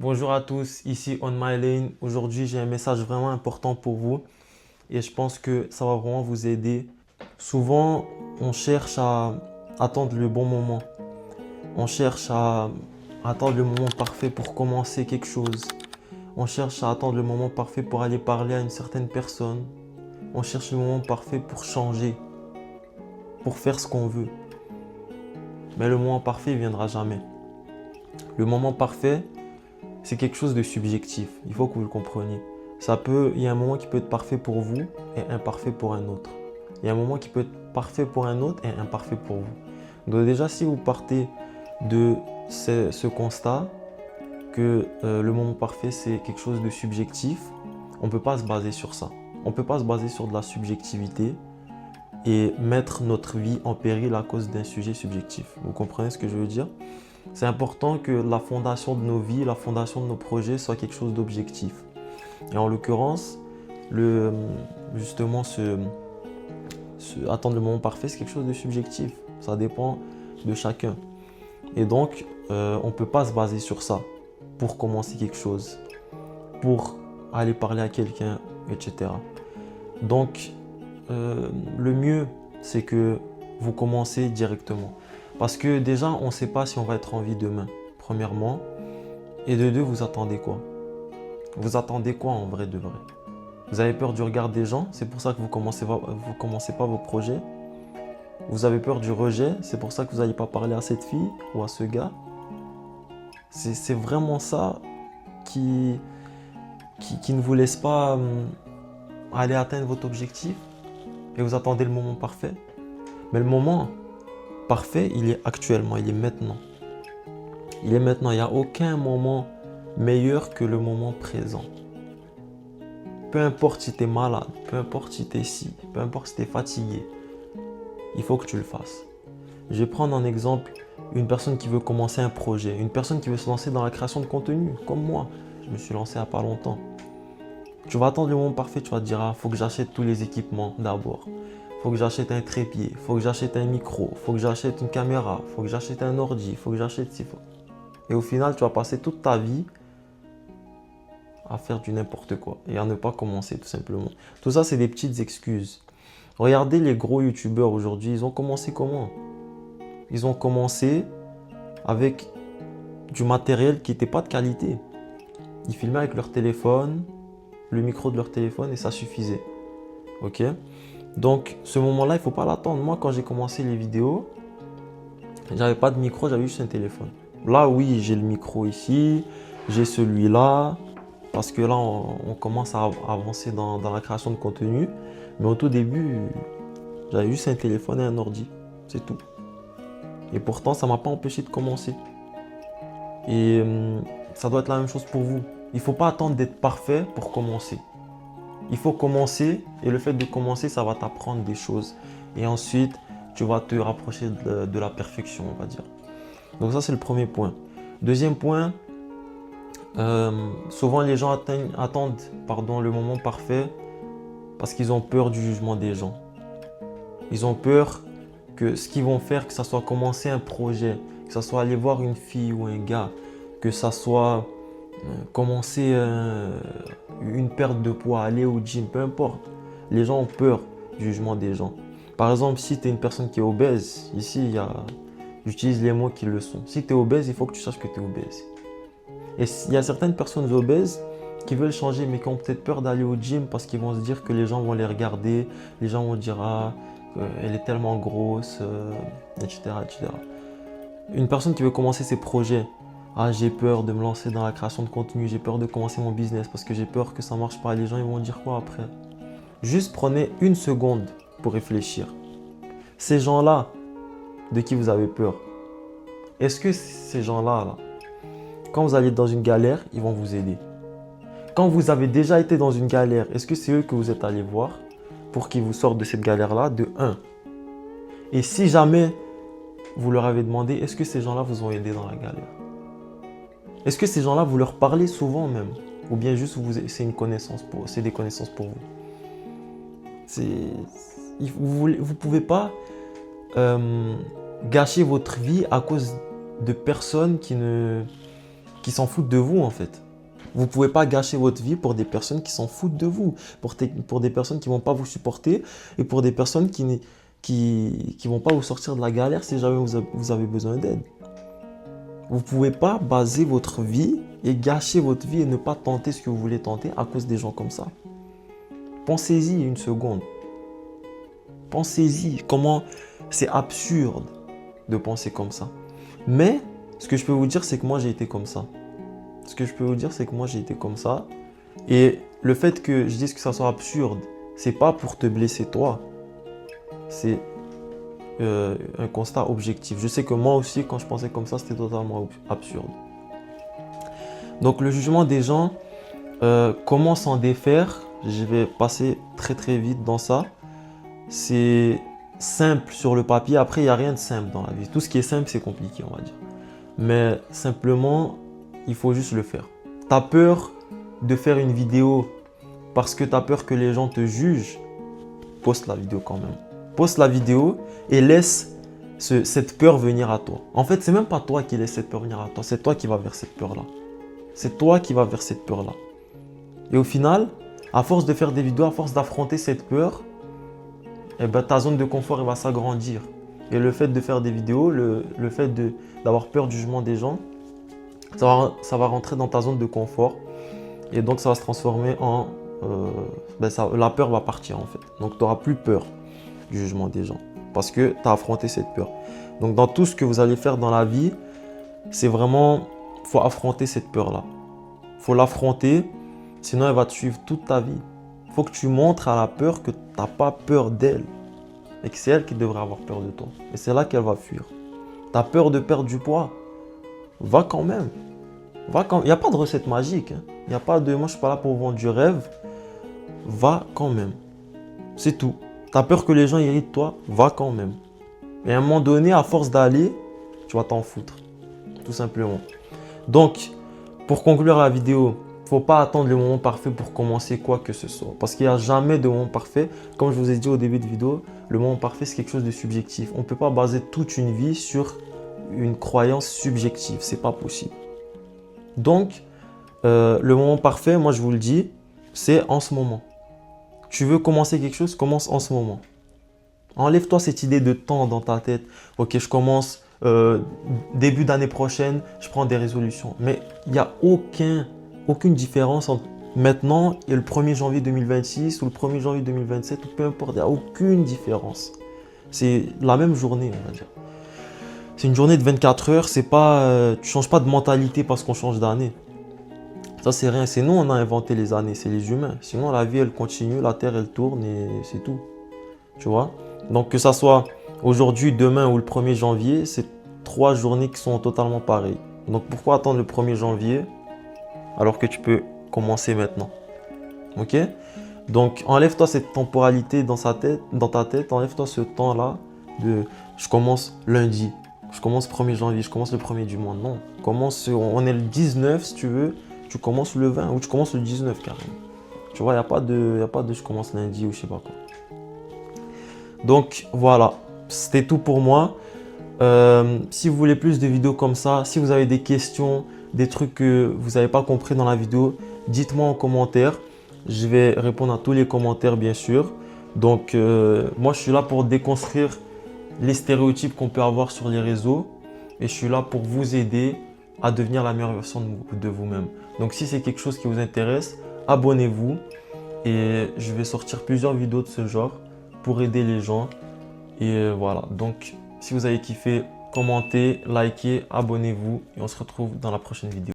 Bonjour à tous, ici On My Lane. Aujourd'hui, j'ai un message vraiment important pour vous et je pense que ça va vraiment vous aider. Souvent, on cherche à attendre le bon moment. On cherche à attendre le moment parfait pour commencer quelque chose. On cherche à attendre le moment parfait pour aller parler à une certaine personne. On cherche le moment parfait pour changer, pour faire ce qu'on veut. Mais le moment parfait ne viendra jamais. Le moment parfait, c'est quelque chose de subjectif. Il faut que vous le compreniez. Il y a un moment qui peut être parfait pour vous et imparfait pour un autre. Il y a un moment qui peut être parfait pour un autre et imparfait pour vous. Donc déjà, si vous partez de ce constat que le moment parfait, c'est quelque chose de subjectif, on ne peut pas se baser sur ça. On ne peut pas se baser sur de la subjectivité et mettre notre vie en péril à cause d'un sujet subjectif. Vous comprenez ce que je veux dire? C'est important que la fondation de nos vies, la fondation de nos projets soit quelque chose d'objectif. Et en l'occurrence, justement, attendre le moment parfait, c'est quelque chose de subjectif. Ça dépend de chacun. Et donc, on ne peut pas se baser sur ça pour commencer quelque chose, pour aller parler à quelqu'un, etc. Donc, le mieux, c'est que vous commencez directement. Parce que déjà, on ne sait pas si on va être en vie demain, premièrement. Et de deux, vous attendez quoi? Vous attendez quoi en vrai de vrai? Vous avez peur du regard des gens, c'est pour ça que vous commencez pas vos projets. Vous avez peur du rejet, c'est pour ça que vous n'allez pas parler à cette fille ou à ce gars. C'est vraiment ça qui ne vous laisse pas aller atteindre votre objectif et vous attendez le moment parfait. Mais le moment parfait, il est actuellement, il est maintenant. Il est maintenant, il n'y a aucun moment meilleur que le moment présent. Peu importe si tu es malade, peu importe si tu es ici, peu importe si tu es fatigué, il faut que tu le fasses. Je vais prendre en exemple une personne qui veut commencer un projet, une personne qui veut se lancer dans la création de contenu, comme moi. Je me suis lancé il n'y a pas longtemps. Tu vas attendre le moment parfait, tu vas te dire, ah, faut que j'achète tous les équipements d'abord. Faut que j'achète un trépied, faut que j'achète un micro, faut que j'achète une caméra, faut que j'achète un ordi, faut que j'achète ci. Et au final, tu vas passer toute ta vie à faire du n'importe quoi et à ne pas commencer tout simplement. Tout ça, c'est des petites excuses. Regardez les gros youtubeurs aujourd'hui, ils ont commencé comment? Ils ont commencé avec du matériel qui n'était pas de qualité. Ils filmaient avec leur téléphone, le micro de leur téléphone et ça suffisait. Ok? Donc ce moment-là, il ne faut pas l'attendre. Moi, quand j'ai commencé les vidéos, j'avais pas de micro, j'avais juste un téléphone. Là, oui, j'ai le micro ici, j'ai celui-là, parce que là, on commence à avancer dans la création de contenu. Mais au tout début, j'avais juste un téléphone et un ordi. C'est tout. Et pourtant, ça ne m'a pas empêché de commencer. Et ça doit être la même chose pour vous. Il ne faut pas attendre d'être parfait pour commencer. Il faut commencer et le fait de commencer, ça va t'apprendre des choses. Et ensuite, tu vas te rapprocher de la perfection, on va dire. Donc ça, c'est le premier point. Deuxième point, souvent les gens attendent le moment parfait parce qu'ils ont peur du jugement des gens. Ils ont peur que ce qu'ils vont faire, que ça soit commencer un projet, que ça soit aller voir une fille ou un gars, que ça soit commencer une perte de poids, aller au gym, peu importe. Les gens ont peur du jugement des gens. Par exemple, si tu es une personne qui est obèse, ici, j'utilise les mots qui le sont. Si tu es obèse, il faut que tu saches que tu es obèse. Et il y a certaines personnes obèses qui veulent changer mais qui ont peut-être peur d'aller au gym parce qu'ils vont se dire que les gens vont les regarder, les gens vont dire ah, elle est tellement grosse, etc., etc. Une personne qui veut commencer ses projets, ah, j'ai peur de me lancer dans la création de contenu, j'ai peur de commencer mon business parce que j'ai peur que ça ne marche pas. Les gens ils vont dire quoi après? Juste prenez une seconde pour réfléchir. Ces gens-là, de qui vous avez peur, est-ce que ces gens-là, quand vous allez être dans une galère, ils vont vous aider? Quand vous avez déjà été dans une galère, est-ce que c'est eux que vous êtes allés voir pour qu'ils vous sortent de cette galère-là? De un. Et si jamais vous leur avez demandé, est-ce que ces gens-là vous ont aidé dans la galère? Est-ce que ces gens-là, vous leur parlez souvent même? Ou bien juste c'est des connaissances pour vous? Vous ne pouvez pas gâcher votre vie à cause de personnes qui ne qui s'en foutent de vous en fait. Vous ne pouvez pas gâcher votre vie pour des personnes qui s'en foutent de vous, pour des personnes qui ne vont pas vous supporter et pour des personnes qui vont pas vous sortir de la galère si jamais vous avez besoin d'aide. Vous ne pouvez pas baser votre vie et gâcher votre vie et ne pas tenter ce que vous voulez tenter à cause des gens comme ça. Pensez-y une seconde. Pensez-y comment c'est absurde de penser comme ça. Mais ce que je peux vous dire, c'est que moi j'ai été comme ça. Ce que je peux vous dire, c'est que moi j'ai été comme ça. Et le fait que je dise que ça soit absurde, c'est pas pour te blesser toi. C'est un constat objectif. Je sais que moi aussi, quand je pensais comme ça, c'était totalement absurde. Donc le jugement des gens, comment s'en défaire? Je vais passer très très vite dans ça. C'est simple sur le papier. Après, il n'y a rien de simple dans la vie. Tout ce qui est simple, c'est compliqué, on va dire. Mais simplement, il faut juste le faire. Tu as peur de faire une vidéo parce que tu as peur que les gens te jugent, poste la vidéo quand même. Poste la vidéo et laisse cette peur venir à toi. En fait, c'est même pas toi qui laisse cette peur venir à toi, c'est toi qui vas vers cette peur-là. C'est toi qui vas vers cette peur-là. Et au final, à force de faire des vidéos, à force d'affronter cette peur, eh ben, ta zone de confort elle va s'agrandir. Et le fait de faire des vidéos, le fait d'avoir peur du jugement des gens, ça va rentrer dans ta zone de confort. Et donc, ça va se transformer en... la peur va partir en fait. Donc, tu n'auras plus peur du jugement des gens parce que tu as affronté cette peur. Donc, dans tout ce que vous allez faire dans la vie, c'est vraiment... Il faut affronter cette peur-là. Il faut l'affronter, sinon elle va te suivre toute ta vie. Il faut que tu montres à la peur que tu n'as pas peur d'elle et que c'est elle qui devrait avoir peur de toi. Et c'est là qu'elle va fuir. Tu as peur de perdre du poids? Va quand même. Il n'y a pas de recette magique. Il n'y a pas de... Moi, je ne suis pas là pour vendre du rêve. Va quand même. C'est tout. Tu as peur que les gens irritent toi? Va quand même. Et à un moment donné, à force d'aller, tu vas t'en foutre. Tout simplement. Donc, pour conclure la vidéo, il ne faut pas attendre le moment parfait pour commencer quoi que ce soit. Parce qu'il n'y a jamais de moment parfait. Comme je vous ai dit au début de vidéo, le moment parfait, c'est quelque chose de subjectif. On ne peut pas baser toute une vie sur une croyance subjective. Ce n'est pas possible. Donc, le moment parfait, moi je vous le dis, c'est en ce moment. Tu veux commencer quelque chose, commence en ce moment. Enlève-toi cette idée de temps dans ta tête. Ok, je commence début d'année prochaine, je prends des résolutions. Mais il n'y a aucune différence entre maintenant et le 1er janvier 2026 ou le 1er janvier 2027, ou peu importe, il n'y a aucune différence. C'est la même journée, on va dire. C'est une journée de 24 heures, c'est pas, tu ne changes pas de mentalité parce qu'on change d'année. Ça, c'est rien. C'est nous, on a inventé les années, c'est les humains. Sinon, la vie, elle continue, la Terre, elle tourne et c'est tout. Tu vois? Donc, que ça soit aujourd'hui, demain ou le 1er janvier, c'est 3 journées qui sont totalement pareilles. Donc, pourquoi attendre le 1er janvier alors que tu peux commencer maintenant? Ok? Donc, enlève-toi cette temporalité dans ta tête, enlève-toi ce temps-là de je commence lundi, je commence 1er janvier, je commence le 1er du mois. Non, on est le 19 si tu veux, tu commences le 20 ou tu commences le 19 carrément. Tu vois, il n'y a pas de je commence lundi ou je sais pas quoi. Donc voilà, c'était tout pour moi. Si vous voulez plus de vidéos comme ça, si vous avez des questions, des trucs que vous n'avez pas compris dans la vidéo, dites-moi en commentaire. Je vais répondre à tous les commentaires bien sûr. Donc moi je suis là pour déconstruire les stéréotypes qu'on peut avoir sur les réseaux et je suis là pour vous aider à devenir la meilleure version de vous-même. Donc si c'est quelque chose qui vous intéresse, abonnez-vous et je vais sortir plusieurs vidéos de ce genre pour aider les gens. Et voilà, donc si vous avez kiffé, commentez, likez, abonnez-vous et on se retrouve dans la prochaine vidéo.